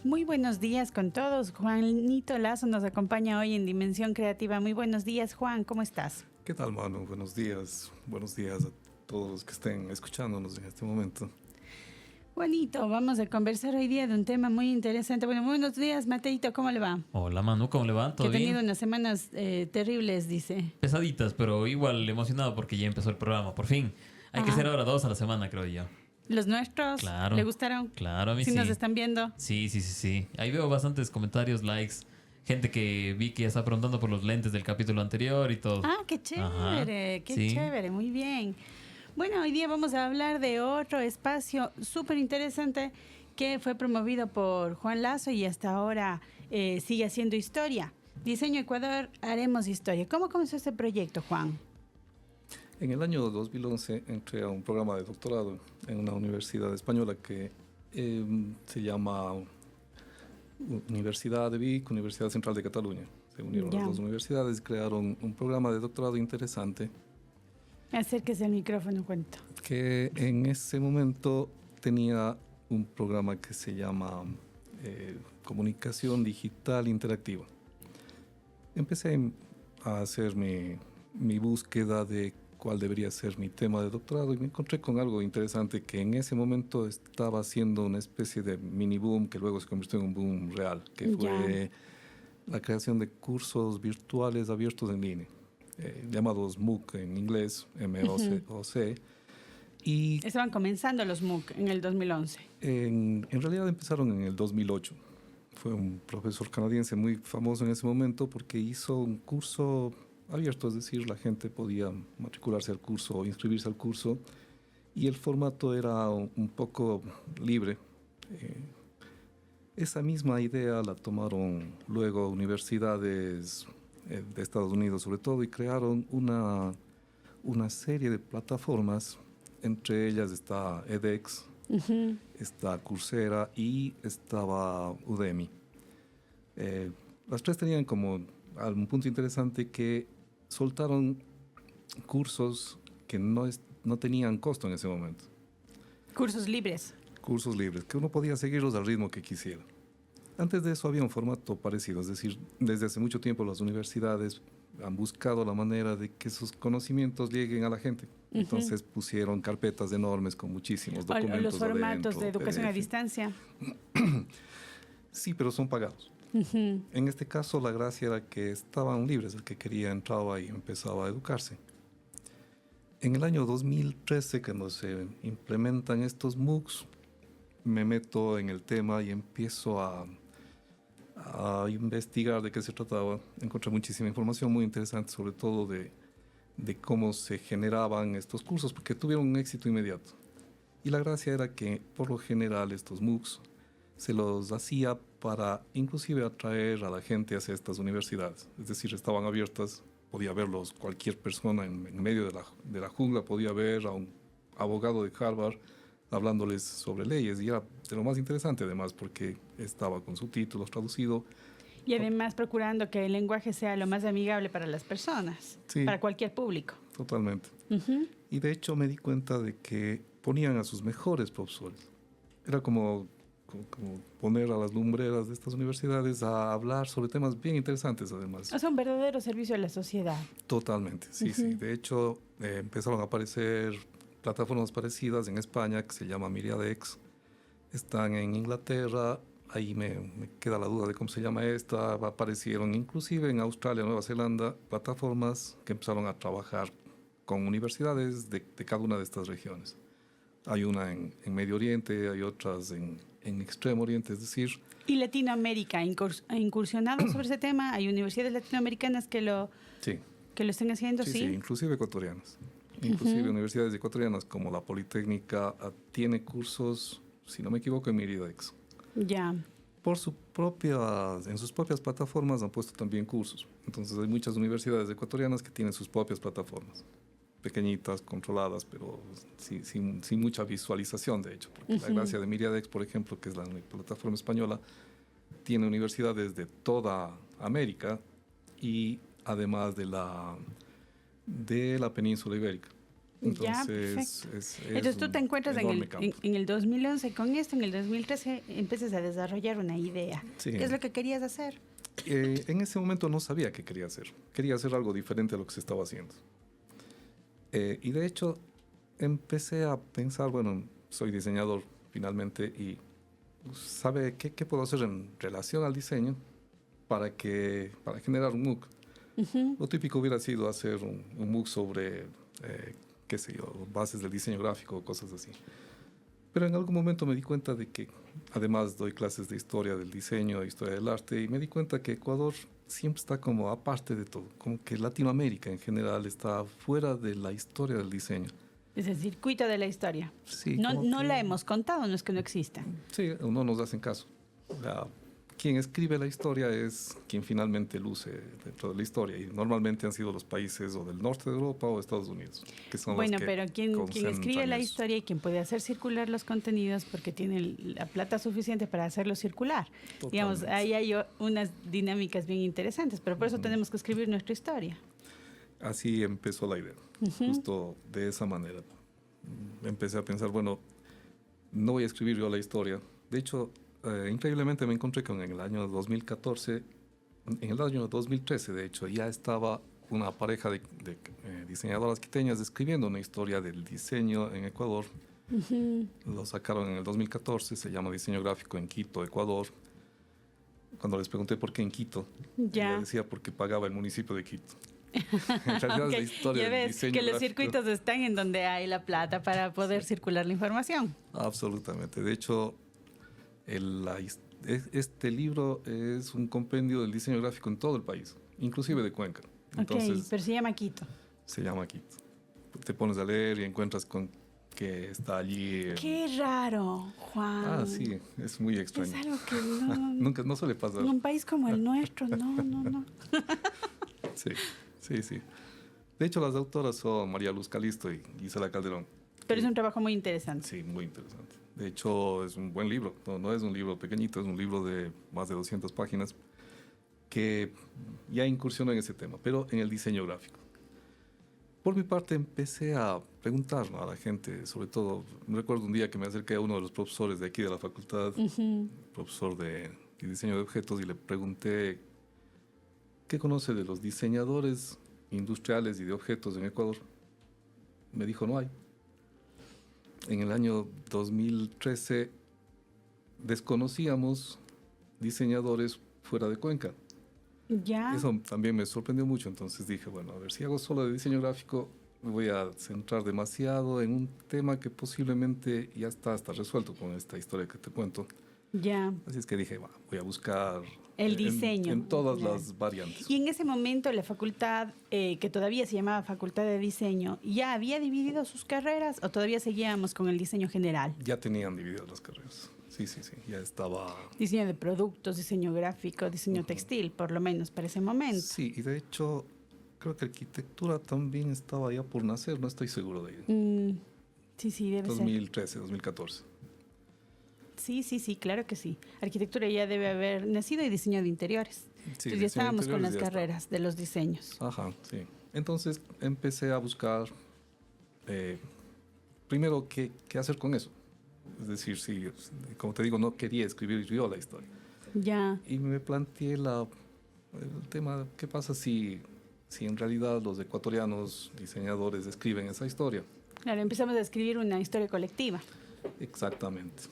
Muy buenos días con todos. Juanito Lazo nos acompaña hoy en Dimensión Creativa. Muy buenos días, Juan. ¿Cómo estás? ¿Qué tal, Manu? Buenos días. Buenos días a todos los que estén escuchándonos en este momento. Juanito, vamos a conversar hoy día de un tema muy interesante. Bueno, buenos días, Mateito. ¿Cómo le va? Hola, Manu. ¿Cómo le va? ¿Todo que ha tenido bien? unas semanas terribles, dice. Pesaditas, pero igual emocionado porque ya empezó el programa. Por fin. Hay que hacer ahora 2 a la semana, creo yo. ¿Los nuestros? Claro. ¿Le gustaron? Claro, a mí ¿Sí sí. nos están viendo? Sí. Ahí veo bastantes comentarios, likes. Gente que vi que ya está preguntando por los lentes del capítulo anterior y todo. Ah, qué chévere. Ajá, Qué sí. chévere. Muy bien. Bueno, hoy día vamos a hablar de otro espacio súper interesante que fue promovido por Juan Lazo y hasta ahora sigue haciendo historia. Diseño Ecuador, haremos historia. ¿Cómo comenzó este proyecto, Juan? En el año 2011 entré a un programa de doctorado en una universidad española que se llama Universidad de Vic, Universidad Central de Cataluña. Se unieron las dos universidades y crearon un programa de doctorado interesante. Acérquese al micrófono, cuento. Que en ese momento tenía un programa que se llama Comunicación Digital Interactiva. Empecé a hacer mi búsqueda de cuál debería ser mi tema de doctorado y me encontré con algo interesante que en ese momento estaba haciendo una especie de mini boom que luego se convirtió en un boom real, que fue la creación de cursos virtuales abiertos en línea, llamados MOOC en inglés, MOOC. Y estaban comenzando los MOOC en el 2011. En realidad empezaron en el 2008. Fue un profesor canadiense muy famoso en ese momento porque hizo un curso abierto, es decir, la gente podía matricularse al curso o inscribirse al curso y el formato era un poco libre. Esa misma idea la tomaron luego universidades de Estados Unidos sobre todo y crearon una serie de plataformas. Entre ellas está edX, está Coursera y estaba Udemy. Las tres tenían como un punto interesante que soltaron cursos que no tenían costo en ese momento. Cursos libres. Cursos libres, que uno podía seguirlos al ritmo que quisiera. Antes de eso había un formato parecido, es decir, desde hace mucho tiempo las universidades han buscado la manera de que sus conocimientos lleguen a la gente. Entonces pusieron carpetas enormes con muchísimos documentos. O los formatos adentro, de educación PDF. a distancia. Sí, pero son pagados. En este caso la gracia era que estaban libres, el que quería entraba y empezaba a educarse. En el año 2013, cuando se implementan estos MOOCs, me meto en el tema y empiezo a investigar de qué se trataba. Encontré muchísima información muy interesante, sobre todo de cómo se generaban estos cursos, porque tuvieron un éxito inmediato. Y la gracia era que, por lo general, estos MOOCs se los hacía para inclusive atraer a la gente hacia estas universidades. Es decir, estaban abiertas, podía verlos cualquier persona en medio de la jungla, podía ver a un abogado de Harvard hablándoles sobre leyes, y era de lo más interesante además porque estaba con subtítulos traducido. Y además procurando que el lenguaje sea lo más amigable para las personas, sí, para cualquier público. Totalmente. Y de hecho me di cuenta de que ponían a sus mejores profesores. Era como poner a las lumbreras de estas universidades a hablar sobre temas bien interesantes además. O sea, un verdadero servicio a la sociedad. Totalmente, sí. De hecho, empezaron a aparecer plataformas parecidas en España que se llama MiriadX. Están en Inglaterra, ahí me queda la duda de cómo se llama esta. Aparecieron inclusive en Australia, Nueva Zelanda, plataformas que empezaron a trabajar con universidades de cada una de estas regiones. Hay una en Medio Oriente, hay otras en Extremo Oriente, es decir... ¿Y Latinoamérica ha incursionado sobre ese tema? ¿Hay universidades latinoamericanas que lo estén haciendo? Sí, inclusive ecuatorianas. Inclusive universidades ecuatorianas como la Politécnica tiene cursos, si no me equivoco, en MiriadX. Ya. En sus propias plataformas han puesto también cursos. Entonces hay muchas universidades ecuatorianas que tienen sus propias plataformas. Pequeñitas, controladas, pero sin mucha visualización, de hecho. Porque la gracia de MiriadX, por ejemplo, que es la plataforma española, tiene universidades de toda América y además de la península ibérica. Ya, Entonces, perfecto. es Entonces tú te un encuentras enorme campo. en el 2011 con esto, en el 2013 empiezas a desarrollar una idea. Sí. ¿Qué es lo que querías hacer? En ese momento no sabía qué quería hacer. Quería hacer algo diferente a lo que se estaba haciendo. Y de hecho empecé a pensar, bueno, soy diseñador finalmente y ¿sabe qué puedo hacer en relación al diseño para generar un MOOC? Lo típico hubiera sido hacer un MOOC sobre, qué sé yo, bases del diseño gráfico o cosas así. Pero en algún momento me di cuenta de que, además doy clases de historia del diseño, historia del arte, y me di cuenta que Ecuador siempre está como aparte de todo, como que Latinoamérica en general está fuera de la historia del diseño. Es el circuito de la historia. Sí, No, como no que- la hemos contado, no es que no exista. Sí, no nos hacen caso. Quien escribe la historia es quien finalmente luce dentro de la historia y normalmente han sido los países o del norte de Europa o Estados Unidos, que son Bueno, los que pero quien escribe la concentran eso. historia y quien puede hacer circular los contenidos porque tiene la plata suficiente para hacerlo circular. Digamos, Totalmente. ahí hay unas dinámicas bien interesantes, pero por eso tenemos que escribir nuestra historia. Así empezó la idea, justo de esa manera. Empecé a pensar, bueno, no voy a escribir yo la historia. De hecho, increíblemente me encontré con en el año 2014, en el año 2013, de hecho, ya estaba una pareja de diseñadoras quiteñas escribiendo una historia del diseño en Ecuador. Lo sacaron en el 2014, se llama Diseño Gráfico en Quito, Ecuador. Cuando les pregunté por qué en Quito, Ya. ella decía porque pagaba el municipio de Quito. En realidad Ok, es la historia ya del ves diseño que los gráfico. circuitos están en donde hay la plata para poder circular la información. Absolutamente. De hecho, este libro es un compendio del diseño gráfico en todo el país, inclusive de Cuenca. Entonces, Ok, pero se llama Quito. se llama Quito. Te pones a leer y encuentras con que está allí. Qué raro, Juan. Ah, sí, es muy extraño. Es algo que no, Nunca, no suele pasar. en un país como el nuestro, no. Sí, sí, sí. De hecho, las autoras son María Luz Calisto y Gisela Calderón. Pero es un trabajo muy interesante. Sí, muy interesante. De hecho, es un buen libro. No es un libro pequeñito, es un libro de más de 200 páginas que ya incursionó en ese tema, pero en el diseño gráfico. Por mi parte, empecé a preguntar, ¿no?, a la gente, sobre todo, me recuerdo un día que me acerqué a uno de los profesores de aquí de la facultad, profesor de diseño de objetos, y le pregunté qué conoce de los diseñadores industriales y de objetos en Ecuador. Me dijo, no hay. En el año 2013 desconocíamos diseñadores fuera de Cuenca. Ya. Eso también me sorprendió mucho, entonces dije, bueno, a ver, si hago solo de diseño gráfico, me voy a centrar demasiado en un tema que posiblemente ya está hasta resuelto con esta historia que te cuento. Ya. Así es que dije, voy a buscar El diseño. en todas Claro. las variantes. Y en ese momento la facultad, que todavía se llamaba Facultad de Diseño, ¿ya había dividido sus carreras o todavía seguíamos con el diseño general? Ya tenían divididas las carreras. Sí, ya estaba. Diseño de productos, diseño gráfico, diseño textil, por lo menos para ese momento. Sí, y de hecho, creo que arquitectura también estaba ya por nacer, no estoy seguro de ello. Sí, debe ser. 2013, 2014. Sí, claro que sí. Arquitectura ya debe haber nacido y diseño de interiores. Sí, Entonces ya diseño de estábamos con las interiores ya estaba. carreras de los diseños. Ajá, sí. Entonces empecé a buscar, primero, qué hacer con eso. Es decir, sí, como te digo, no quería escribir yo la historia. Ya. Y me planteé el tema, ¿qué pasa si en realidad los ecuatorianos diseñadores escriben esa historia? Claro, empezamos a escribir una historia colectiva. Exactamente.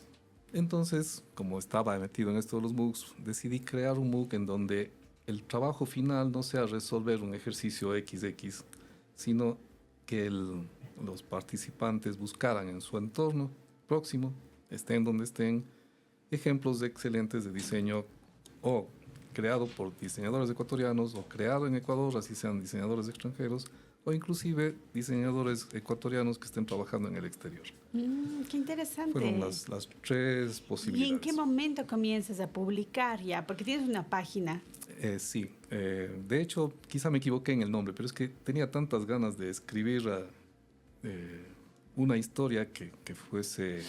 Entonces, como estaba metido en esto de los MOOCs, decidí crear un MOOC en donde el trabajo final no sea resolver un ejercicio XX, sino que los participantes buscaran en su entorno próximo, estén donde estén, ejemplos excelentes de diseño o creado por diseñadores ecuatorianos o creado en Ecuador, así sean diseñadores extranjeros, o inclusive diseñadores ecuatorianos que estén trabajando en el exterior. Qué interesante. Fueron las tres ¿Y posibilidades. en qué momento comienzas a publicar ya? Porque tienes una página. Sí, de hecho, quizá me equivoqué en el nombre, pero es que tenía tantas ganas de escribir una historia que fuese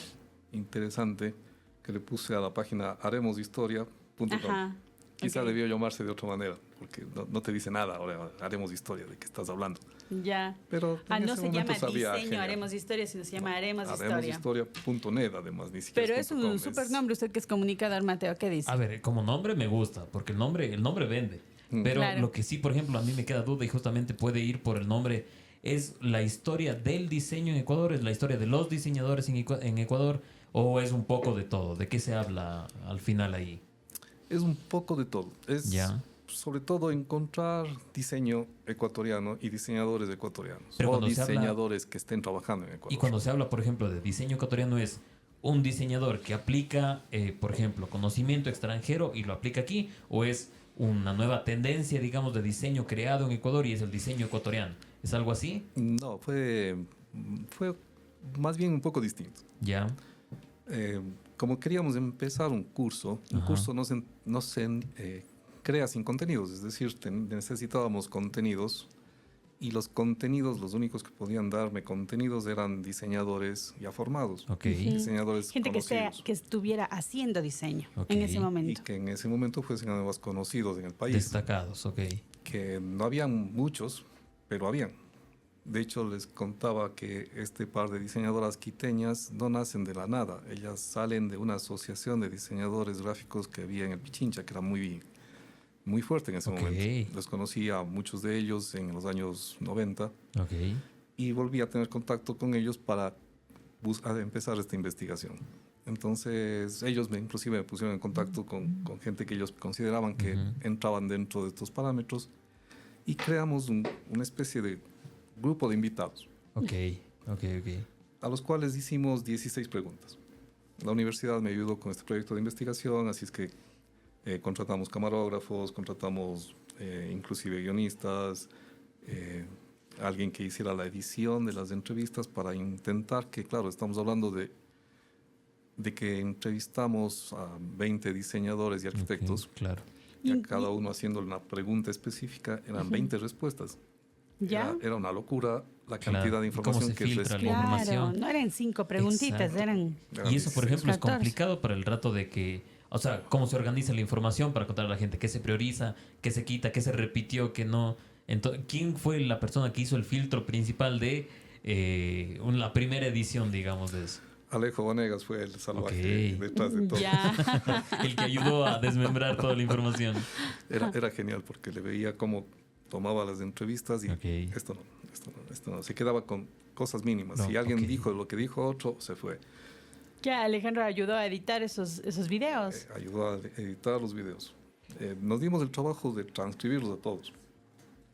interesante, que le puse a la página haremoshistoria.com. Ajá. Quizá Ok. debió llamarse de otra manera, porque no te dice nada. Ahora haremos historia de qué estás hablando. Ya. Pero Ah, en no ese se momento llama sabía diseño, genial. haremos historia, sino se llama haremos Haremos historia. historia.net, además, ni siquiera Pero es .com, un super nombre, usted que es comunicador, Mateo, ¿qué dice? A ver, como nombre me gusta, porque el nombre vende. Mm. Pero Claro. lo que sí, por ejemplo, a mí me queda duda y justamente puede ir por el nombre, es la historia del diseño en Ecuador, es la historia de los diseñadores en Ecuador, o es un poco de todo. ¿De qué se habla al final ahí? Es un poco de todo. Es Ya. sobre todo encontrar diseño ecuatoriano y diseñadores ecuatorianos. Pero o cuando se habla- diseñadores que estén trabajando en Ecuador. Y cuando se habla, por ejemplo, de diseño ecuatoriano, es un diseñador que aplica, por ejemplo, conocimiento extranjero y lo aplica aquí, o es una nueva tendencia, digamos, de diseño creado en Ecuador y es el diseño ecuatoriano. ¿Es algo así? No, fue más bien un poco distinto. Ya. Como queríamos empezar un Ajá. curso no se crea sin contenidos, es decir, necesitábamos contenidos y los contenidos, los únicos que podían darme contenidos eran diseñadores ya formados, Ok. diseñadores Gente conocidos que estuviera haciendo diseño Ok. en ese y momento. que en ese momento fuesen más conocidos en el país, Destacados, ok. que no habían muchos, pero habían. De hecho, les contaba que este par de diseñadoras quiteñas no nacen de la nada. Ellas salen de una asociación de diseñadores gráficos que había en el Pichincha, que era muy fuerte en ese Ok. momento. Les conocí a muchos de ellos en los años 90 Ok. y volví a tener contacto con ellos para empezar esta investigación. Entonces, ellos inclusive me pusieron en contacto con gente que ellos consideraban que Ujú. entraban dentro de estos parámetros y creamos una especie de grupo de invitados, Ok. Ok. Ok. a los cuales hicimos 16 preguntas. La universidad me ayudó con este proyecto de investigación, así es que contratamos camarógrafos, contratamos inclusive guionistas, alguien que hiciera la edición de las entrevistas para intentar que, claro, estamos hablando de que entrevistamos a 20 diseñadores y arquitectos, Ok, claro. y a Y- cada uno haciéndole una pregunta específica, eran 20 respuestas. ¿Ya? Era una locura la Claro. cantidad de ¿Y cómo información se que filtra la respondía. información? Claro, no eran 5 preguntitas, Exacto. eran... Y eso, por 16. ejemplo, es 14. complicado para el rato de que, o sea, cómo se organiza la información para contar a la gente qué se prioriza, qué se quita, qué se repitió, qué no. Entonces, ¿quién fue la persona que hizo el filtro principal de la primera edición, digamos, de eso? Alejo Vanegas fue el salvaje Ok. detrás de todo. Ya. El que ayudó a desmembrar toda la información. Era genial porque le veía cómo tomaba las entrevistas y Ok. esto no. Se quedaba con cosas mínimas. No, Si alguien ok. dijo lo que dijo otro, se fue. Ya, Alejandro ayudó a editar esos videos. Ayudó a editar los videos. Nos dimos el trabajo de transcribirlos a todos.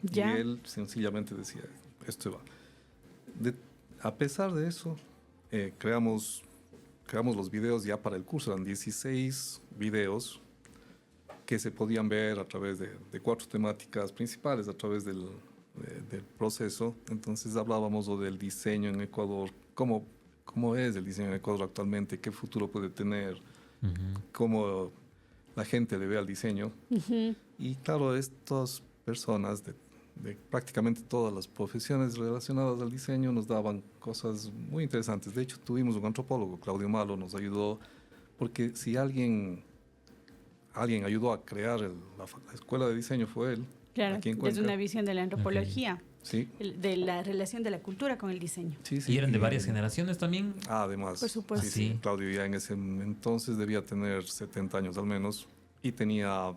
Ya. Y él sencillamente decía, esto va. A pesar de eso, creamos los videos ya para el curso. Eran 16 videos que se podían ver a través de 4 temáticas principales, a través del proceso. Entonces hablábamos del diseño en Ecuador, cómo es el diseño en Ecuador actualmente, qué futuro puede tener, Ujú. cómo la gente le ve al diseño. Y claro, estas personas de prácticamente todas las profesiones relacionadas al diseño nos daban cosas muy interesantes. De hecho, tuvimos un antropólogo, Claudio Malo, nos ayudó, porque si alguien ayudó a crear la escuela de diseño fue él. Claro, aquí en es Cuenca. una visión de la antropología, Sí, de la relación de la cultura con el diseño. sí, sí. ¿Y eran de varias generaciones también? Además, Por supuesto. sí, sí. Sí. Claudio ya en ese entonces debía tener 70 años al menos y tenía,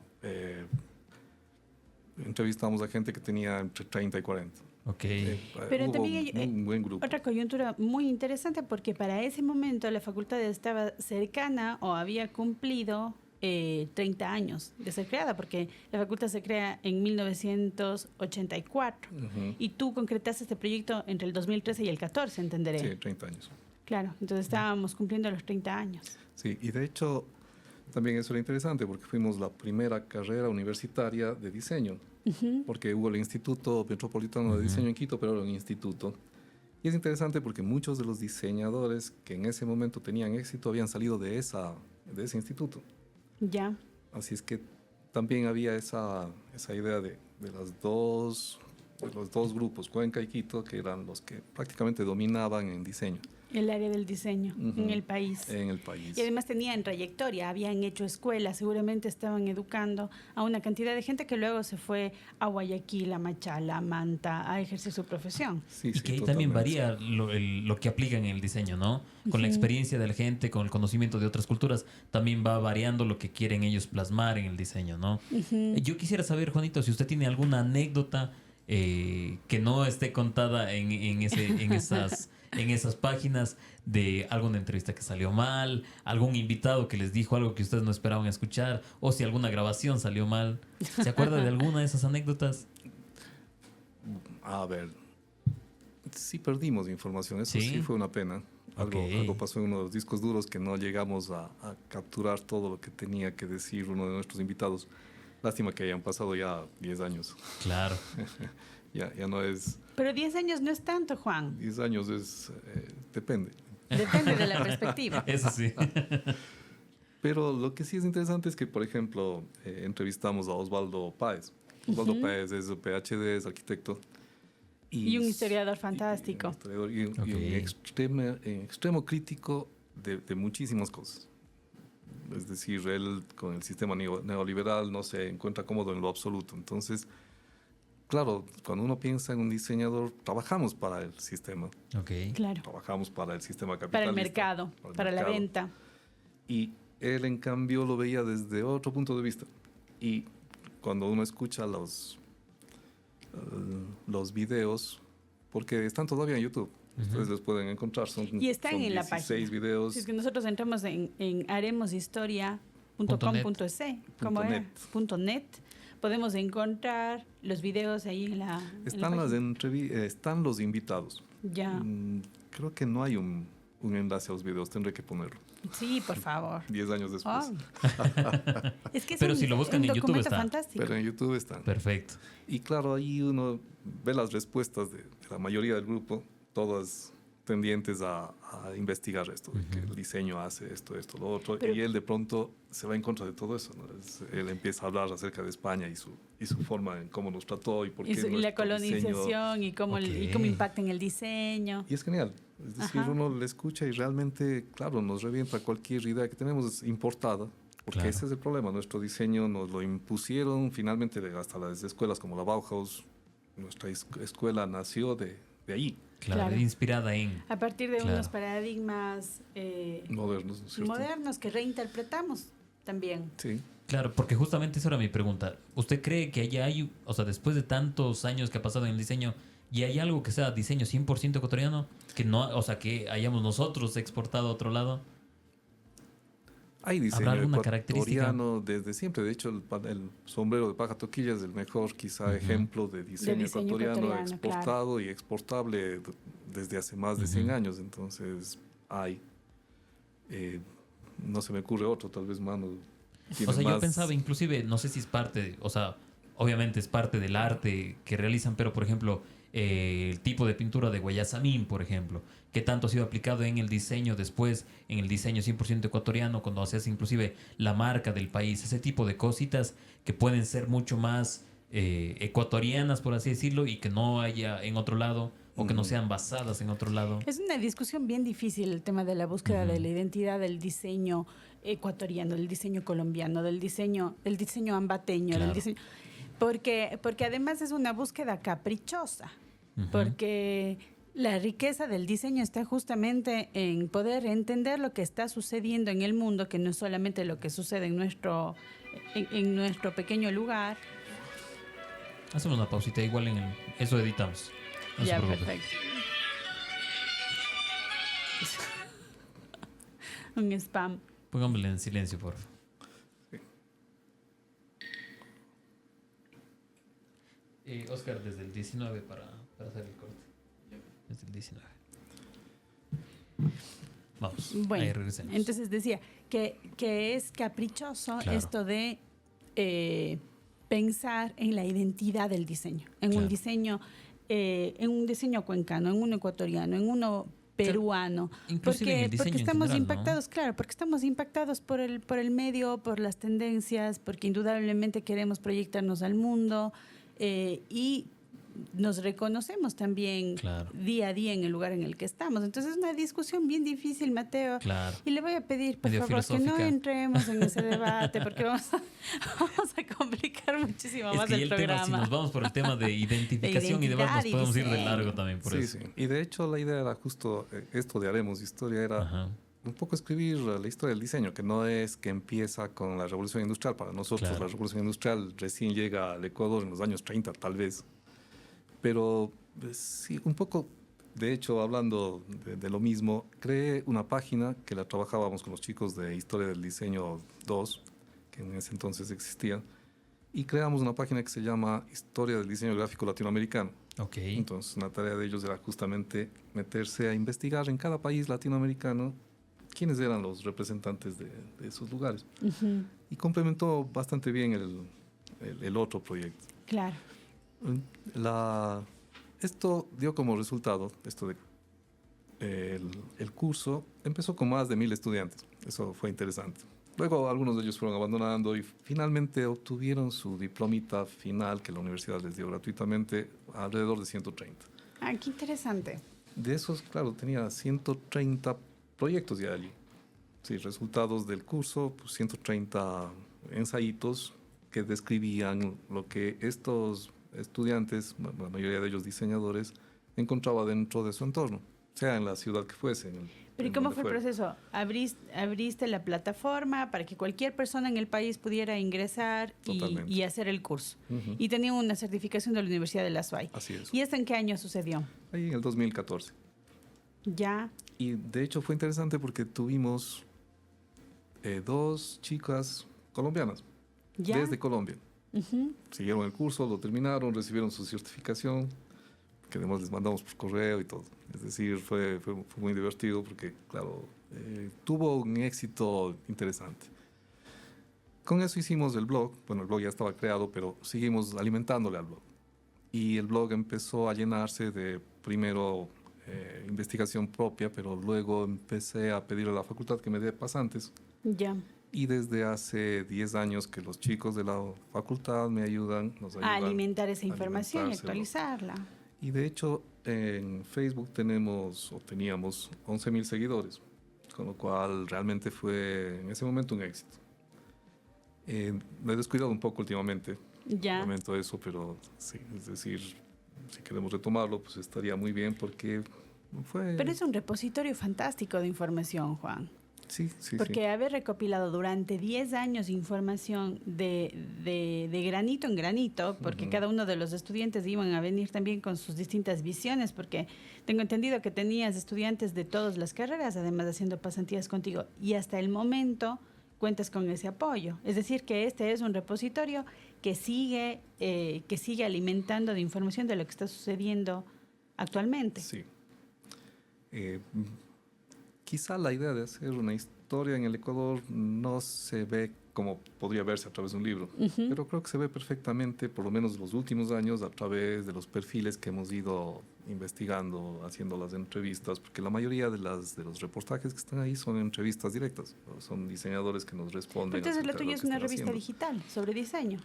entrevistamos a gente que tenía entre 30 y 40. Ok. Pero Hubo también hay, un buen grupo. Otra coyuntura muy interesante porque para ese momento la facultad estaba cercana o había cumplido 30 años de ser creada, porque la facultad se crea en 1984 Ujú. y tú concretaste este proyecto entre el 2013 y el 14, entenderé. Sí, 30 años. Claro, entonces estábamos cumpliendo los 30 años. Sí, y de hecho también eso era interesante porque fuimos la primera carrera universitaria de diseño, porque hubo el Instituto Metropolitano de Diseño en Quito, pero era un instituto. Y es interesante porque muchos de los diseñadores que en ese momento tenían éxito habían salido de ese instituto. Ya, Así es que también había esa idea de los dos grupos, Cuenca y Quito, que eran los que prácticamente dominaban en diseño. El área del diseño en el país. En el país. Y además tenían trayectoria, habían hecho escuelas, seguramente estaban educando a una cantidad de gente que luego se fue a Guayaquil, a Machala, a Manta, a ejercer su profesión. Sí, Y sí, que ahí totalmente. también varía lo que aplican en el diseño, ¿no? Con la experiencia de la gente, con el conocimiento de otras culturas, también va variando lo que quieren ellos plasmar en el diseño, ¿no? Yo quisiera saber, Juanito, si usted tiene alguna anécdota que no esté contada en esas páginas de alguna entrevista que salió mal, algún invitado que les dijo algo que ustedes no esperaban escuchar, o si alguna grabación salió mal. ¿Se acuerda de alguna de esas anécdotas? A ver, sí perdimos información, eso ¿Sí? sí fue una pena. Algo, Ok. algo pasó en uno de los discos duros que no llegamos a capturar todo lo que tenía que decir uno de nuestros invitados. Lástima que hayan pasado ya 10 años. Claro. Ya no es Pero 10 años no es tanto, Juan. 10 años, es depende. Depende de la perspectiva. Eso sí. Pero lo que sí es interesante es que, por ejemplo, entrevistamos a Osvaldo Páez. Osvaldo Páez es PhD, es arquitecto. Y un historiador fantástico. Y un historiador y Ok. un extremo crítico de muchísimas cosas. Es decir, él con el sistema neoliberal no se encuentra cómodo en lo absoluto. Entonces, claro, cuando uno piensa en un diseñador, trabajamos para el sistema, Ok. Claro. trabajamos para el sistema capitalista. Para el mercado, para la mercado. venta. Y él, en cambio, lo veía desde otro punto de vista. Y cuando uno escucha los videos, porque están todavía en YouTube, ustedes los pueden encontrar, son Y están son en la 16 página. videos. Si es que nosotros entramos en haremoshistoria.com.es, ¿cómo era? .net. Podemos encontrar los videos ahí en la Están, están los invitados. Ya. Creo que no hay un enlace a los videos, tendré que ponerlo. Sí, por favor. 10 años después. Oh. Es que es Pero si lo buscan en YouTube documento está. fantástico. Pero en YouTube están. Perfecto. Y claro, ahí uno ve las respuestas de la mayoría del grupo, todas tendientes a investigar esto, de que el diseño hace esto, lo otro, Pero- y él de pronto se va en contra de todo eso, ¿no? Él empieza a hablar acerca de España y su forma en cómo nos trató y por qué Y la nuestro colonización diseño. y cómo, y Ok. cómo impacta en el diseño. Y es genial. Es decir, Ajá. uno le escucha y realmente, claro, nos revienta cualquier idea que tenemos importada, porque Claro. ese es el problema. Nuestro diseño nos lo impusieron finalmente hasta las escuelas como la Bauhaus. Nuestra escuela nació de ahí, Claro, Claro. inspirada en... A partir de Claro. unos paradigmas modernos, ¿no es cierto? modernos que reinterpretamos también. Sí. Claro, porque justamente esa era mi pregunta. ¿Usted cree que allá hay, o sea, después de tantos años que ha pasado en el diseño, y hay algo que sea diseño 100% ecuatoriano? Que no, o sea, que hayamos nosotros exportado a otro lado. Hay diseño alguna característica? ecuatoriano desde siempre. De hecho, el sombrero de paja toquilla es el mejor, quizá, ejemplo de diseño, diseño ecuatoriano ecuatoriano, exportado y exportable desde hace más de 100 años. Entonces, hay. No se me ocurre otro, tal vez Manu tiene O sea, yo más. pensaba inclusive, no sé si es parte, o sea, obviamente es parte del arte que realizan, pero por ejemplo, el tipo de pintura de Guayasamín, por ejemplo, que tanto ha sido aplicado en el diseño después, en el diseño 100% ecuatoriano, cuando se hace inclusive la marca del país, ese tipo de cositas que pueden ser mucho más ecuatorianas, por así decirlo, y que no haya en otro lado, o que no sean basadas en otro lado. Es una discusión bien difícil el tema de la búsqueda de la identidad del diseño ecuatoriano, del diseño colombiano, del diseño ambateño, Claro. del diseño. Porque además es una búsqueda caprichosa, Ujú. porque la riqueza del diseño está justamente en poder entender lo que está sucediendo en el mundo, que no es solamente lo que sucede en nuestro pequeño lugar. Hacemos una pausita, igual eso editamos. No se Ya, preocupe. perfecto. Un spam. Pongámosle en silencio, por favor. Oscar, desde el 19 para hacer el corte. Desde el 19. Vamos, ahí Bueno, regresemos. entonces decía que es caprichoso Claro. esto de pensar en la identidad del diseño, en Claro. en un diseño cuencano, en uno ecuatoriano, en uno peruano, Inclusive en el diseño porque en estamos general, ¿no? impactados, claro, porque estamos impactados por el medio, por las tendencias, porque indudablemente queremos proyectarnos al mundo y nos reconocemos también Claro. día a día en el lugar en el que estamos. Entonces es una discusión bien difícil, Mateo. Claro. Y le voy a pedir, por Medio favor, que no filosófica. entremos en ese debate porque vamos a complicar muchísimo Es más que el el tema, si programa. nos vamos por el tema de identificación y demás, nos identidad y podemos ir de diseño. largo también por Sí, eso. sí. Y de hecho la idea era justo esto de Haremos Historia, era Ajá. un poco escribir la historia del diseño, que no es que empieza con la revolución industrial. Para nosotros Claro. la revolución industrial recién llega al Ecuador en los años 30, tal vez. Pero sí, un poco, de hecho, hablando de lo mismo, creé una página que la trabajábamos con los chicos de Historia del Diseño 2, que en ese entonces existía, y creamos una página que se llama Historia del Diseño Gráfico Latinoamericano. Ok. Entonces, una tarea de ellos era justamente meterse a investigar en cada país latinoamericano quiénes eran los representantes de esos lugares. Ujú, Y complementó bastante bien el otro proyecto. claro. Esto dio como resultado, el curso empezó con más de 1000 estudiantes. Eso fue interesante. Luego algunos de ellos fueron abandonando y finalmente obtuvieron su diplomita final que la universidad les dio gratuitamente, alrededor de 130. Ah, qué interesante. De esos, claro, tenía 130 proyectos ya allí. Sí, resultados del curso, pues 130 ensayitos que describían lo que estos estudiantes, la mayoría de ellos diseñadores, encontraba dentro de su entorno, sea en la ciudad que fuese. Pero ¿y en cómo donde fue el fuera. proceso? ¿Abriste la plataforma para que cualquier persona en el país pudiera ingresar Totalmente. y hacer el curso? Ujú. Y tenía una certificación de la Universidad de la SUAY. Así es. ¿Y esto en qué año sucedió? Ahí en el 2014. Ya, Y de hecho fue interesante porque tuvimos 2 chicas colombianas ya. desde Colombia. Ujú. Siguieron el curso, lo terminaron, recibieron su certificación, que además les mandamos por correo y todo. Es decir, fue muy divertido porque, claro, tuvo un éxito interesante. Con eso hicimos el blog. Bueno, el blog ya estaba creado, pero seguimos alimentándole al blog. Y el blog empezó a llenarse de, primero, investigación propia, pero luego empecé a pedirle a la facultad que me dé pasantes. Ya. Y desde hace 10 años que los chicos de la facultad nos ayudan A alimentar esa a información y alimentárselo. actualizarla. Y de hecho, en Facebook teníamos 11.000 seguidores, con lo cual realmente fue en ese momento un éxito. Me he descuidado un poco últimamente, Ya. lamento eso, pero sí, es decir, si queremos retomarlo, pues estaría muy bien porque fue... Pero es un repositorio fantástico de información, Juan. Sí, sí, Porque haber recopilado durante 10 años información de granito en granito, porque Ujú. cada uno de los estudiantes iban a venir también con sus distintas visiones, porque tengo entendido que tenías estudiantes de todas las carreras, además haciendo pasantías contigo, y hasta el momento cuentas con ese apoyo. Es decir, que este es un repositorio que sigue alimentando de información de lo que está sucediendo actualmente. Sí. Quizá la idea de hacer una historia en el Ecuador no se ve como podría verse a través de un libro, Ujú. pero creo que se ve perfectamente, por lo menos los últimos años, a través de los perfiles que hemos ido investigando, haciendo las entrevistas, porque la mayoría de los reportajes que están ahí son entrevistas directas, ¿no? Son diseñadores que nos responden. Entonces lo acerca de tuyo lo es que una están revista haciendo. digital sobre diseño.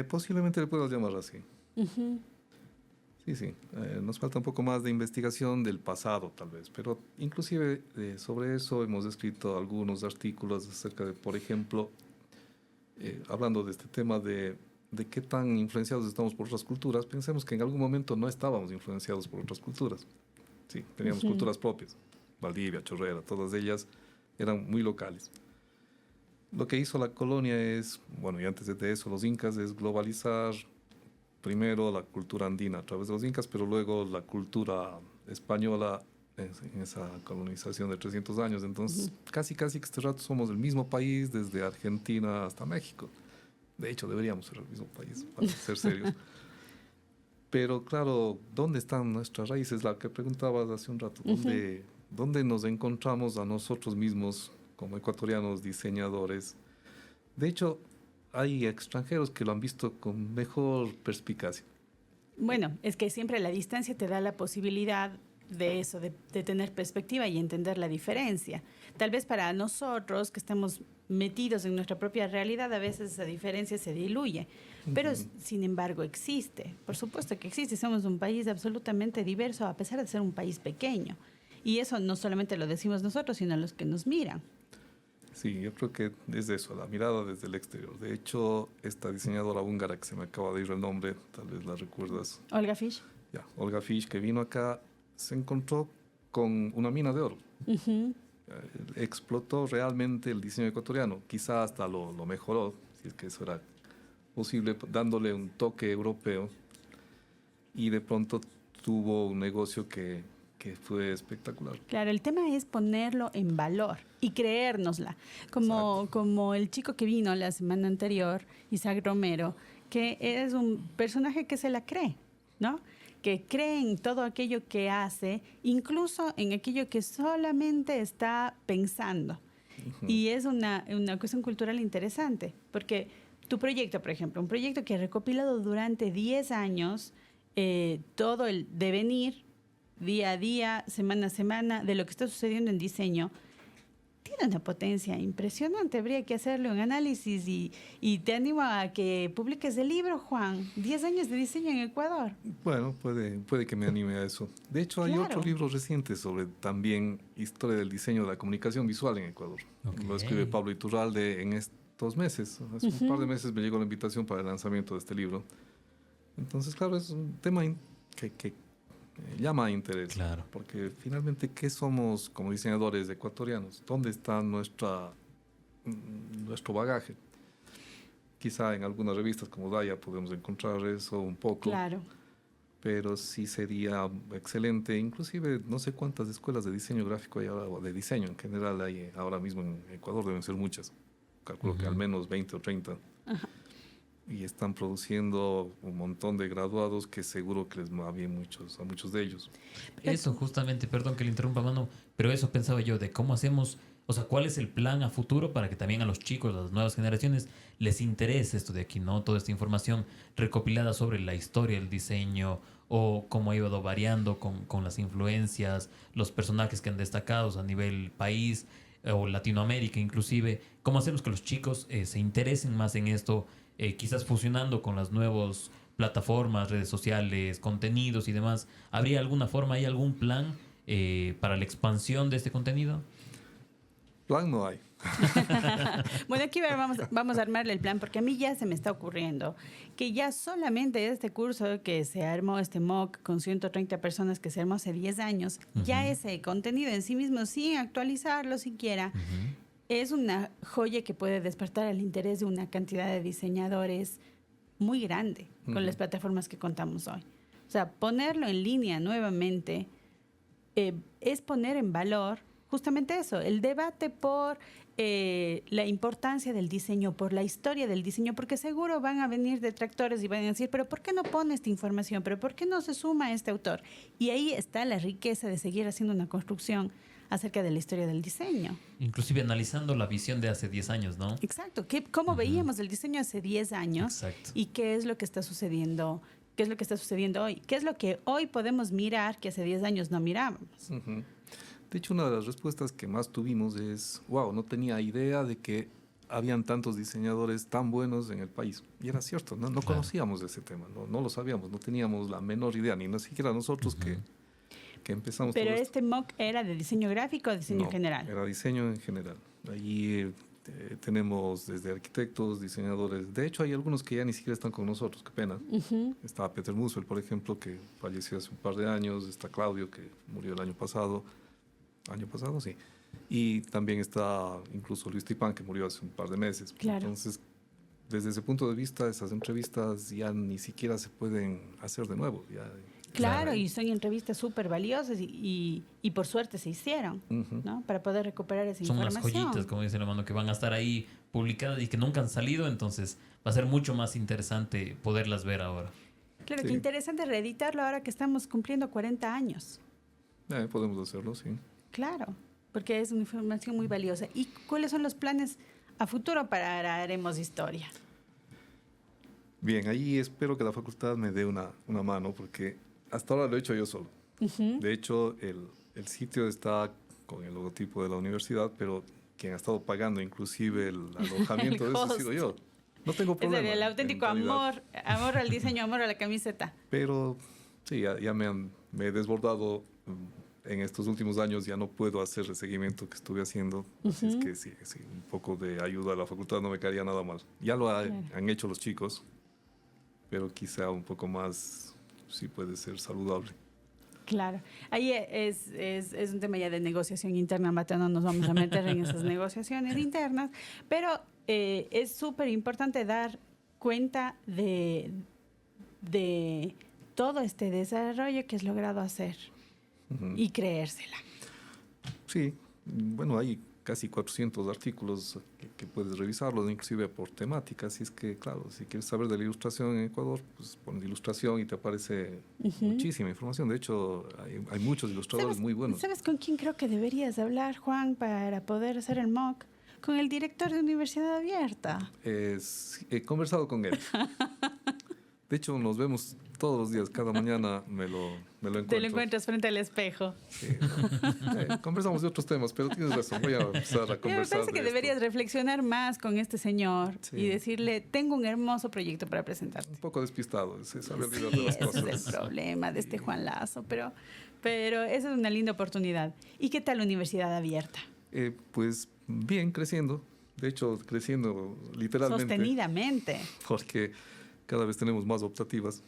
Posiblemente le puedas llamar así. Ujú. Sí, sí. Nos falta un poco más de investigación del pasado, tal vez. Pero inclusive sobre eso hemos escrito algunos artículos acerca de, por ejemplo, hablando de este tema de qué tan influenciados estamos por otras culturas. Pensemos que en algún momento no estábamos influenciados por otras culturas. Sí, teníamos Ujú. culturas propias. Valdivia, Chorrera, todas ellas eran muy locales. Lo que hizo la colonia es, bueno, y antes de eso los incas, es globalizar primero la cultura andina a través de los incas, pero luego la cultura española en esa colonización de 300 años. Entonces, casi que este rato somos el mismo país desde Argentina hasta México. De hecho, deberíamos ser el mismo país, para ser serios. Pero claro, ¿dónde están nuestras raíces? La que preguntabas hace un rato. ¿Dónde nos encontramos a nosotros mismos como ecuatorianos diseñadores? De hecho, hay extranjeros que lo han visto con mejor perspicacia. Bueno, es que siempre la distancia te da la posibilidad de eso, de tener perspectiva y entender la diferencia. Tal vez para nosotros que estamos metidos en nuestra propia realidad, a veces esa diferencia se diluye, pero sin embargo existe. Por supuesto que existe. Somos un país absolutamente diverso a pesar de ser un país pequeño. Y eso no solamente lo decimos nosotros, sino los que nos miran. Sí, yo creo que es eso, la mirada desde el exterior. De hecho, esta diseñadora húngara, que se me acaba de ir el nombre, tal vez la recuerdas. Olga Fisch. Ya, Olga Fisch, que vino acá, se encontró con una mina de oro. Explotó realmente el diseño ecuatoriano. Quizá hasta lo mejoró, si es que eso era posible, dándole un toque europeo. Y de pronto tuvo un negocio que fue espectacular. Claro, el tema es ponerlo en valor y creérnosla. Como el chico que vino la semana anterior, Isaac Romero, que es un personaje que se la cree, ¿no? Que cree en todo aquello que hace, incluso en aquello que solamente está pensando. Y es una cuestión cultural interesante, porque tu proyecto, por ejemplo, un proyecto que ha recopilado durante 10 años todo el devenir, día a día, semana a semana, de lo que está sucediendo en diseño, tiene una potencia impresionante. Habría que hacerle un análisis y te animo a que publiques el libro, Juan. 10 años de diseño en Ecuador. Bueno, puede que me anime a eso. De hecho, hay otro libro reciente sobre también historia del diseño de la comunicación visual en Ecuador. Okay. Lo escribe Pablo Iturralde en estos meses. Hace un par de meses me llegó la invitación para el lanzamiento de este libro. Entonces, claro, es un tema que llama interés. Claro. Porque finalmente, ¿qué somos como diseñadores ecuatorianos? ¿Dónde está nuestro bagaje? Quizá en algunas revistas como Daya podemos encontrar eso un poco. Claro. Pero sí sería excelente. Inclusive, no sé cuántas escuelas de diseño gráfico hay ahora, o de diseño en general hay ahora mismo en Ecuador. Deben ser muchas. Calculo que al menos 20 o 30. Ajá. Y están produciendo un montón de graduados que seguro que les va bien a muchos de ellos. Eso justamente, perdón que le interrumpa, mano, pero eso pensaba yo, de cómo hacemos, o sea, cuál es el plan a futuro para que también a los chicos, a las nuevas generaciones, les interese esto de aquí, ¿no? Toda esta información recopilada sobre la historia del diseño o cómo ha ido variando con las influencias, los personajes que han destacado a nivel país o Latinoamérica inclusive. ¿Cómo hacemos que los chicos se interesen más en esto? Quizás fusionando con las nuevas plataformas, redes sociales, contenidos y demás. ¿Habría alguna forma, hay algún plan para la expansión de este contenido? Plan no hay. Bueno, aquí vamos a armarle el plan, porque a mí ya se me está ocurriendo que ya solamente este curso que se armó, este MOOC con 130 personas que se armó hace 10 años, ya ese contenido en sí mismo, sin actualizarlo siquiera, es una joya que puede despertar el interés de una cantidad de diseñadores muy grande con las plataformas que contamos hoy. O sea, ponerlo en línea nuevamente es poner en valor justamente eso, el debate por la importancia del diseño, por la historia del diseño, porque seguro van a venir detractores y van a decir, pero ¿por qué no pone esta información? ¿Pero por qué no se suma a este autor? Y ahí está la riqueza de seguir haciendo una construcción acerca de la historia del diseño. Inclusive analizando la visión de hace 10 años, ¿no? Exacto. ¿Cómo veíamos el diseño hace 10 años? Exacto. ¿Y qué es lo que está sucediendo? ¿Qué es lo que está sucediendo hoy? ¿Qué es lo que hoy podemos mirar que hace 10 años no mirábamos? De hecho, una de las respuestas que más tuvimos es, wow, no tenía idea de que habían tantos diseñadores tan buenos en el país. Y era cierto, no conocíamos de ese tema, no lo sabíamos, no teníamos la menor idea, ni siquiera nosotros que empezamos. Pero todo este MOOC era de diseño gráfico o diseño general. Era diseño en general. Allí tenemos desde arquitectos, diseñadores. De hecho, hay algunos que ya ni siquiera están con nosotros, qué pena. Está Peter Musel, por ejemplo, que falleció hace un par de años. Está Claudio, que murió el año pasado. Año pasado, sí. Y también está incluso Luis Tipán, que murió hace un par de meses. Claro. Entonces, desde ese punto de vista, esas entrevistas ya ni siquiera se pueden hacer de nuevo. Claro, y son entrevistas súper valiosas y por suerte se hicieron, ¿no? Para poder recuperar esa información. Son unas joyitas, como dice el hermano, que van a estar ahí publicadas y que nunca han salido, entonces va a ser mucho más interesante poderlas ver ahora. Claro, Sí. qué interesante reeditarlo ahora que estamos cumpliendo 40 años. Podemos hacerlo, sí. Claro, porque es una información muy valiosa. ¿Y cuáles son los planes a futuro para Haremos Historia? Bien, ahí espero que la facultad me dé una mano, porque hasta ahora lo he hecho yo solo. De hecho, el sitio está con el logotipo de la universidad, pero quien ha estado pagando inclusive el alojamiento de eso ha sido yo. No tengo problema. Es el auténtico amor al diseño, amor a la camiseta. Pero sí, ya me he desbordado en estos últimos años, ya no puedo hacer el seguimiento que estuve haciendo. Así es que sí, un poco de ayuda a la facultad no me caería nada mal. Ya lo han hecho los chicos, pero quizá un poco más, sí puede ser saludable. Claro, ahí es un tema ya de negociación interna, Mateo, no nos vamos a meter en esas negociaciones internas, pero es súper importante dar cuenta de todo este desarrollo que has logrado hacer y creérsela. Sí, bueno, hay casi 400 artículos que puedes revisarlos, inclusive por temática. Así es que, claro, si quieres saber de la ilustración en Ecuador, pues pones ilustración y te aparece muchísima información. De hecho, hay muchos ilustradores muy buenos. ¿Sabes con quién creo que deberías hablar, Juan, para poder hacer el mock? Con el director de Universidad Abierta. He conversado con él. De hecho, nos vemos todos los días. Cada mañana me lo encuentro. Te lo encuentras frente al espejo. Sí. Conversamos de otros temas, pero tienes razón. Voy a empezar a conversar. Me parece que deberías reflexionar más con este señor y decirle, tengo un hermoso proyecto para presentarte. Un poco despistado, se sabe olvidar de las cosas. Ese es el problema de este Juan Lazo, pero esa es una linda oportunidad. ¿Y qué tal la Universidad Abierta? Pues bien, creciendo. De hecho, creciendo literalmente. Sostenidamente. Porque cada vez tenemos más optativas.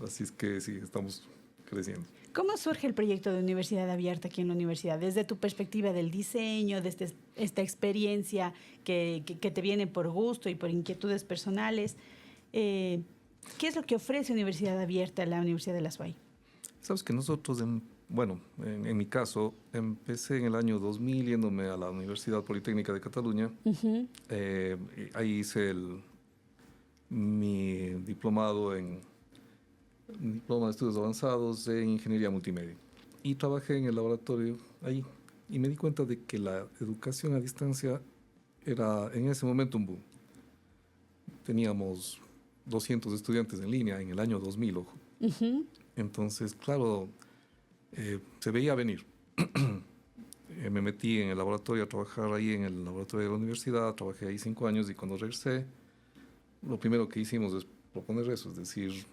Así es que sí, estamos creciendo. ¿Cómo surge el proyecto de Universidad Abierta aquí en la universidad? Desde tu perspectiva del diseño, desde esta experiencia que te viene por gusto y por inquietudes personales, ¿qué es lo que ofrece Universidad Abierta a la Universidad de la SUAY? Sabes que nosotros, en mi caso, empecé en el año 2000 yéndome a la Universidad Politécnica de Cataluña. Ahí hice mi diplomado diploma de estudios avanzados en ingeniería multimedia. Y trabajé en el laboratorio ahí y me di cuenta de que la educación a distancia era en ese momento un boom. Teníamos 200 estudiantes en línea en el año 2000, ojo. Entonces, claro, se veía venir. Me metí en el laboratorio a trabajar ahí en el laboratorio de la universidad, trabajé ahí 5 años y cuando regresé, lo primero que hicimos es proponer eso, es decir,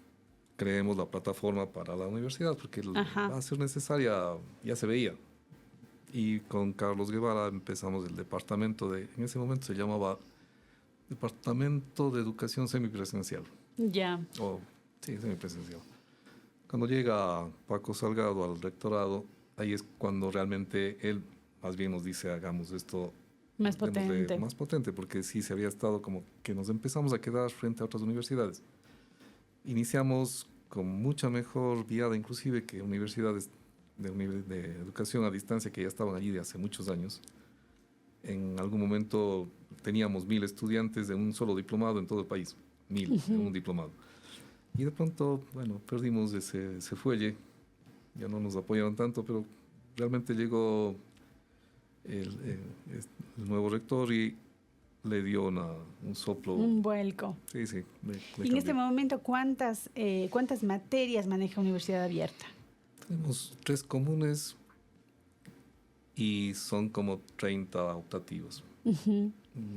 creemos la plataforma para la universidad porque va a ser necesaria, ya se veía. Y con Carlos Guevara empezamos el departamento en ese momento se llamaba Departamento de Educación Semipresencial. Ya. Sí, semipresencial. Cuando llega Paco Salgado al rectorado, ahí es cuando realmente él más bien nos dice, hagamos esto más potente. Más potente, porque sí se había estado como que nos empezamos a quedar frente a otras universidades. Iniciamos con mucha mejor guiada, inclusive que universidades de educación a distancia que ya estaban allí de hace muchos años. En algún momento teníamos 1000 estudiantes de un solo diplomado en todo el país, 1000 en un diplomado. Y de pronto, bueno, perdimos ese fuelle, ya no nos apoyaron tanto, pero realmente llegó el nuevo rector y le dio un soplo. Un vuelco. Sí. Y en este momento, ¿cuántas materias maneja Universidad Abierta? Tenemos 3 comunes y son como 30 optativos.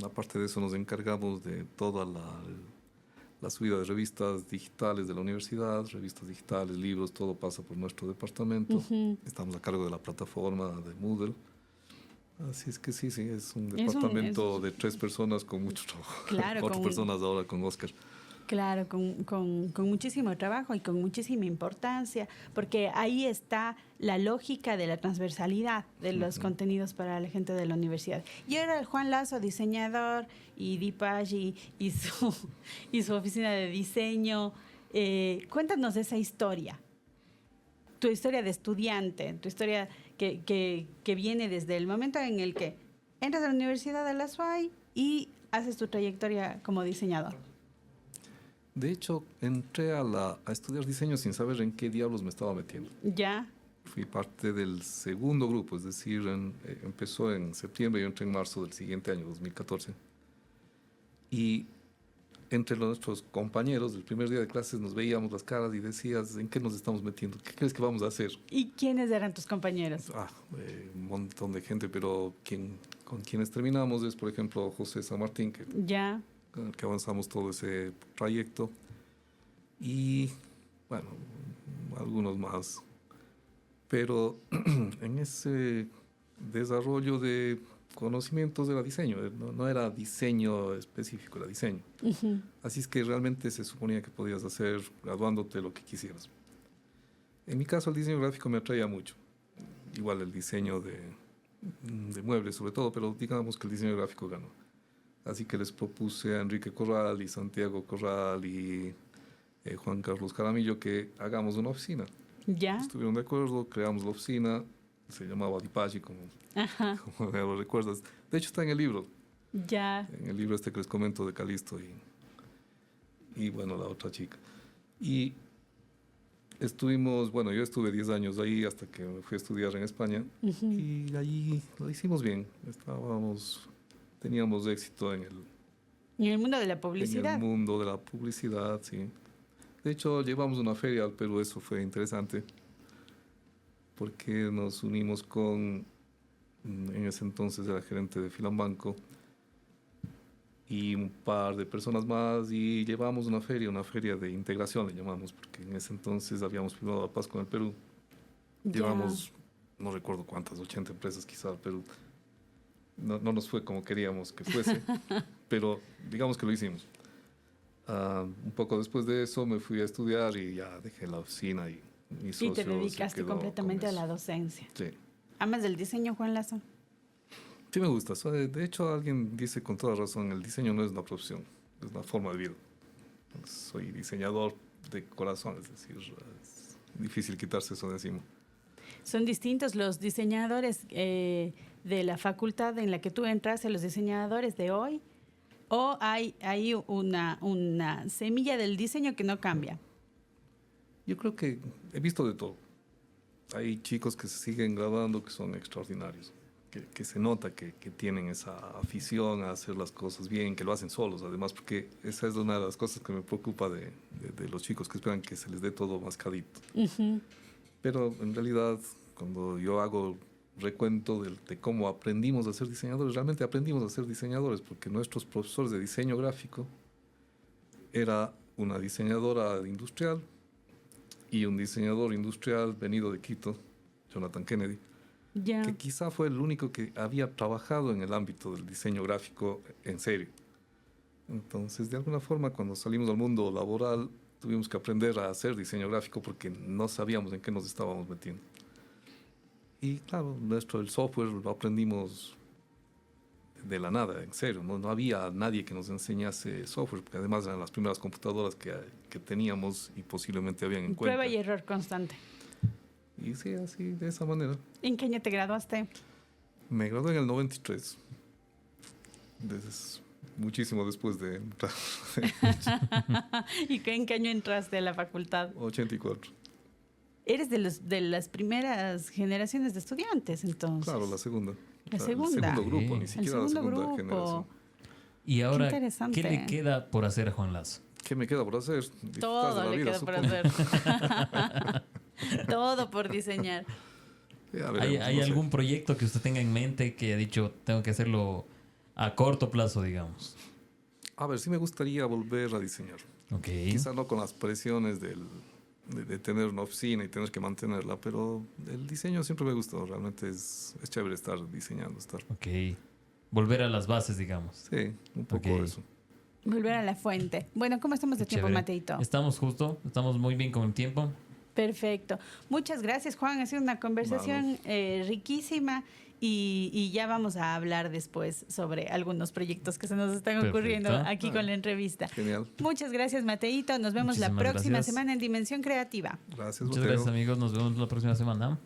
Aparte de eso, nos encargamos de toda la subida de revistas digitales de la universidad, revistas digitales, libros, todo pasa por nuestro departamento. Estamos a cargo de la plataforma de Moodle. Así es que sí, es un departamento de 3 personas con mucho trabajo. Claro, 4 personas ahora con Oscar. Claro, con muchísimo trabajo y con muchísima importancia, porque ahí está la lógica de la transversalidad de los contenidos para la gente de la universidad. Y ahora el Juan Lazo, diseñador, y Deepak y su oficina de diseño. Cuéntanos de esa historia. Tu historia de estudiante, tu historia que viene desde el momento en el que entras a la Universidad de la SUAY y haces tu trayectoria como diseñador. De hecho, entré a estudiar diseño sin saber en qué diablos me estaba metiendo. Ya. Fui parte del segundo grupo, es decir, empezó en septiembre y yo entré en marzo del siguiente año, 2014. Y entre nuestros compañeros del primer día de clases nos veíamos las caras y decías, ¿en qué nos estamos metiendo? ¿Qué crees que vamos a hacer? ¿Y quiénes eran tus compañeros? Un montón de gente, pero con quienes terminamos es, por ejemplo, José San Martín, Ya. con el que avanzamos todo ese trayecto. Y, bueno, algunos más. Pero en ese desarrollo de conocimientos era diseño, no era diseño específico, era diseño. Ujú. Así es que realmente se suponía que podías hacer, graduándote, lo que quisieras. En mi caso, el diseño gráfico me atraía mucho. Igual el diseño de muebles, sobre todo, pero digamos que el diseño gráfico ganó. Así que les propuse a Enrique Corral y Santiago Corral y Juan Carlos Jaramillo que hagamos una oficina. Ya. Estuvieron de acuerdo, creamos la oficina, se llamaba Dipachi, Ajá. como me lo recuerdas. De hecho, está en el libro. Ya. En el libro este que les comento de Calisto y bueno, la otra chica. Y estuvimos, bueno, yo estuve 10 años ahí hasta que me fui a estudiar en España. Ujú. Y allí lo hicimos bien. Teníamos éxito en Y en el mundo de la en publicidad. el mundo de la publicidad, sí. De hecho, llevamos una feria al Perú, eso fue interesante, porque nos unimos con, en ese entonces era gerente de Filambanco, y un par de personas más, y llevamos una feria de integración, le llamamos, porque en ese entonces habíamos firmado la paz con el Perú. Ya. Llevamos, no recuerdo cuántas, 80 empresas quizás, pero no nos fue como queríamos que fuese, pero digamos que lo hicimos. Un poco después de eso me fui a estudiar y ya dejé la oficina y mi socio Y te se dedicaste quedó completamente a con la eso. docencia. Sí. ¿Amas del diseño, Juan Lazo? Sí me gusta. De hecho, alguien dice con toda razón, el diseño no es una profesión, es una forma de vida. Soy diseñador de corazón, es decir, es difícil quitarse eso de encima. ¿Son distintos los diseñadores de la facultad en la que tú entraste, los diseñadores de hoy? ¿O hay una semilla del diseño que no cambia? Yo creo que he visto de todo. Hay chicos que se siguen graduando que son extraordinarios, que se nota que tienen esa afición a hacer las cosas bien, que lo hacen solos además, porque esa es una de las cosas que me preocupa de los chicos que esperan que se les dé todo mascadito. Ujú. Pero en realidad, cuando yo hago recuento de cómo aprendimos a ser diseñadores, realmente aprendimos a ser diseñadores, porque nuestros profesores de diseño gráfico era una diseñadora industrial y un diseñador industrial venido de Quito, Jonathan Kennedy, Ya. que quizá fue el único que había trabajado en el ámbito del diseño gráfico en serio. Entonces, de alguna forma, cuando salimos al mundo laboral, tuvimos que aprender a hacer diseño gráfico porque no sabíamos en qué nos estábamos metiendo. Y claro, el software lo aprendimos de la nada, en serio. No había nadie que nos enseñase software, porque además eran las primeras computadoras que teníamos y posiblemente habían en cuenta. Prueba y error constante. Y sí, así, de esa manera. ¿En qué año te graduaste? Me gradué en el 93. Muchísimo después de entrar. ¿Y en qué año entraste a la facultad? 84. Eres de las primeras generaciones de estudiantes, entonces. Claro, la segunda. La El segunda. segundo grupo, Sí. ni El siquiera la segundo segunda grupo. generación. Y ahora, interesante. ¿qué le queda por hacer a Juan Lazo? ¿Qué me queda por hacer? Disfrutar de Todo la le vida, queda por supongo. hacer. Todo por diseñar. Ya ¿Hay, veremos, hay no sé. algún proyecto que usted tenga en mente que haya dicho, tengo que hacerlo a corto plazo, digamos? A ver, sí me gustaría volver a diseñar. Ok. Quizá no con las presiones de tener una oficina y tener que mantenerla, pero el diseño siempre me gustó. Realmente es chévere estar diseñando, Ok. Volver a las bases, digamos. Sí, un poco Ok. de eso. Volver a la fuente. Bueno, ¿cómo estamos de tiempo, Chévere. Mateito? Estamos muy bien con el tiempo. Perfecto. Muchas gracias, Juan. Ha sido una conversación riquísima y ya vamos a hablar después sobre algunos proyectos que se nos están Perfecto. ocurriendo aquí con la entrevista. Genial. Muchas gracias, Mateito. Nos vemos la Muchísimas próxima gracias. semana en Dimensión Creativa. Gracias, Muchas Botero. gracias, amigos. Nos vemos la próxima semana.